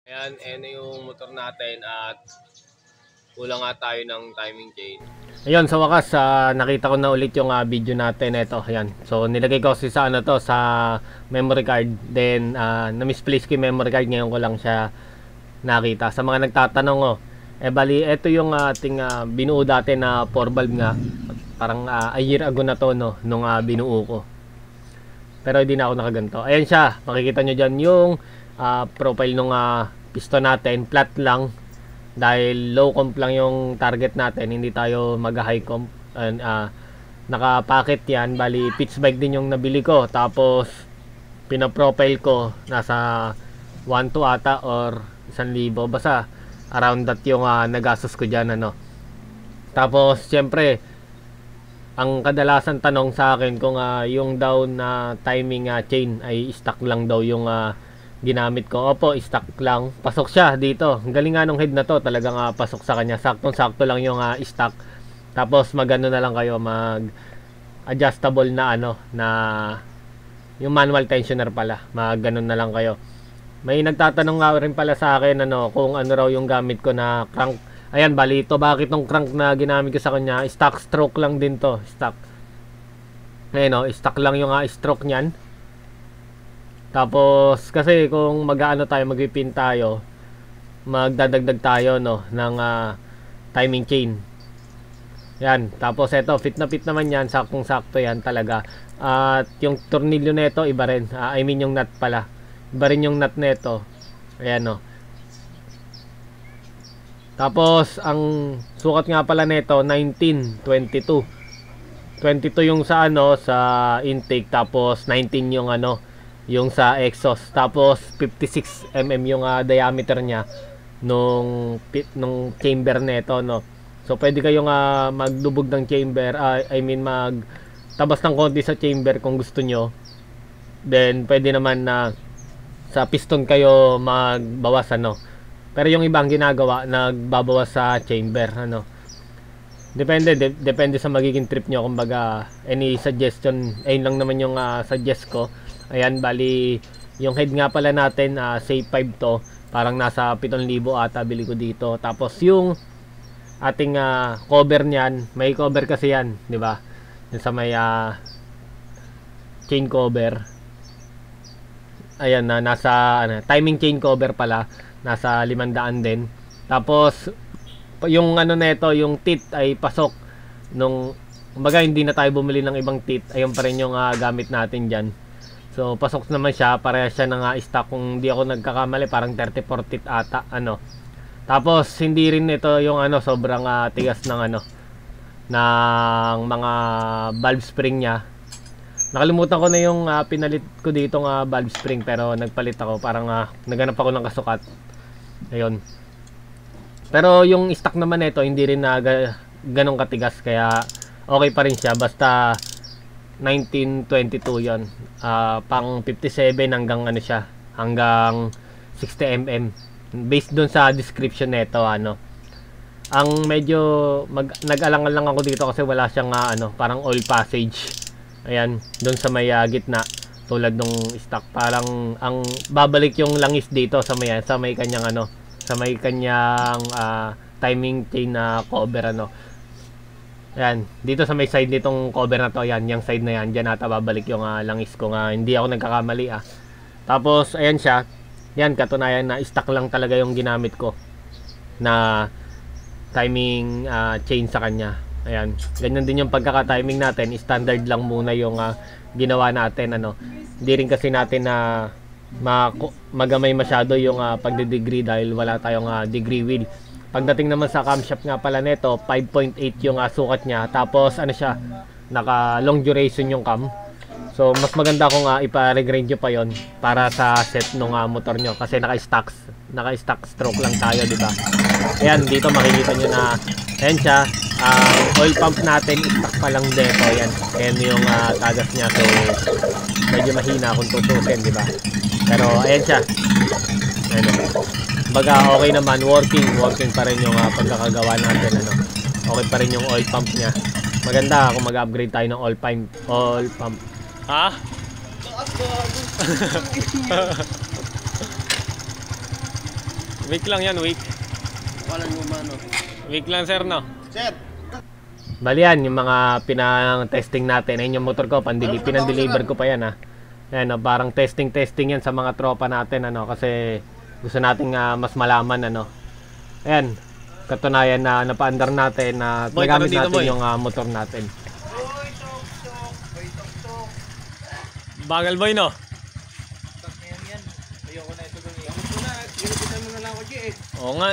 Ayan, yung motor natin at kulang nga tayo ng timing chain. Ayun, sa wakas, nakita ko na ulit yung video natin. Ito, ayan. So, nilagay ko kasi sa to, sa memory card. Then, na-misplace ko yung memory card. Ngayon ko lang siya nakita. Sa mga nagtatanong, bali, ito yung ating binuo dati na 4 valve nga. Parang a year ago na to, no, nung binuo ko. Pero hindi na ako nakaganto. Ayan siya, makikita nyo dyan yung profile nung piston natin, flat lang dahil low comp lang yung target natin, hindi tayo mag high comp. And naka-packet yan, bali pitch bike din yung nabili ko, tapos pina-profile ko nasa 1.2 ata or 1,000, basta around that yung nagastos ko dyan, ano. Tapos syempre ang kadalasan tanong sa akin kung yung daw na timing chain ay stock lang daw yung ginamit ko. Opo, stock lang. Pasok siya dito. Ang galing nga nung head na to. Talagang pasok sa kanya. Saktong-sakto lang yung stock. Tapos magano na lang kayo, mag adjustable na na yung manual tensioner pala. Magganon na lang kayo. May nagtatanong nga rin pala sa akin kung ano raw yung gamit ko na crank. Ayan, bali ito, bakit tong crank na ginamit ko sa kanya? Stock stroke lang din to. Stock. Ayan stock lang yung stroke niyan. Tapos kasi kung tayo, magpipin tayo, magdadagdag tayo ng timing chain. Yan, tapos ito fit na fit naman yan, saktong-sakto yan talaga. At yung tornilyo nito iba rin. I mean yung nut pala. Iba rin yung nut nito. Ayan Tapos ang sukat nga pala nito 1922. 22 yung sa sa intake, tapos 19 yung yung sa exhaust, tapos 56 mm yung diameter niya nung chamber nito, no. So pwede kayong magdubog ng chamber, I mean magtabas ng konti sa chamber kung gusto nyo. Then pwede naman na sa piston kayo magbawas pero yung ibang ginagawa nagbabawas sa chamber depende sa magiging trip nyo. Kumbaga any suggestion, ayun lang naman yung suggest ko. Ayan, bali yung head nga pala natin say 5 to, parang nasa 7,000 ata bili ko dito. Tapos yung ating cover niyan, may cover kasi yan, di ba? Yung sa may chain cover. Ayan nasa timing chain cover pala, nasa 500 din. Tapos yung nito, yung teeth ay pasok nung kumbaga hindi na tayo bumili ng ibang teeth. Ayun pa rin yung gamit natin diyan. So pasok naman siya, parehas siya ng stock kung hindi ako nagkakamali, parang 34 teeth ata Tapos hindi rin ito yung sobrang tigas ng ng mga valve spring niya. Nakalimutan ko na yung pinalit ko dito valve spring, pero nagpalit ako, parang naghanap ako ng kasukat. Ayun. Pero yung stock naman nito hindi rin ganong katigas, kaya okay pa rin siya, basta 1922 yon. Pang 57 hanggang siya, hanggang 60 mm based dun sa description nito. Ang medyo nag-alangan lang ako dito kasi wala siyang parang oil passage. Ayan, dun sa may gitna tulad nung stock, parang ang babalik yung langis dito sa may kanyang sa may kanyang timing chain na cover Ayan, dito sa may side nitong cover na to, yan, yung side na yan, dyan ata babalik yung langis ko hindi ako nagkakamali Tapos ayan siya, yan, katunayan na stock lang talaga yung ginamit ko na timing chain sa kanya. Ayan, ganyan din yung pagkaka-timing natin, standard lang muna yung ginawa natin hindi rin kasi natin na magamay masyado yung pagde-degree dahil wala tayong degree wheel. Pagdating naman sa camshaft nga pala nito, 5.8 yung sukat niya. Tapos siya, naka long duration yung cam. So mas maganda kung ipa-regrade nyo pa yon para sa set ng motor nyo, kasi naka-stock stroke lang tayo, di ba? Ayan, dito makikita nyo na ayan siya. Oil pump natin stock pa lang dito, yan. Ayan yung tagas niya, so medyo mahina kung tutusin, di ba? Pero ayan siya. Ayan. Baga okay naman, working pa rin yung pagkakagawa natin okay pa rin yung oil pump niya. Maganda kung mag-upgrade tayo ng oil pump. Ha? Week lang yan, week. Wala nyo mano. Week lang, sir, no? Sir! Bali yan, yung mga pinang-testing natin. Ayun yung motor ko, pinang-deliver ko pa yan, ha. Ayan, no, parang testing yan sa mga tropa natin, ano, kasi gusto nating mas malaman, ano. Ayan, katunayan na napaandar natin na Boy, nagamit dito, natin boy. yung motor natin. Bagal boy, no? Ayoko na ito. Ayoko na. Ginagpitan mo na lang ako, G, eh. Oo nga.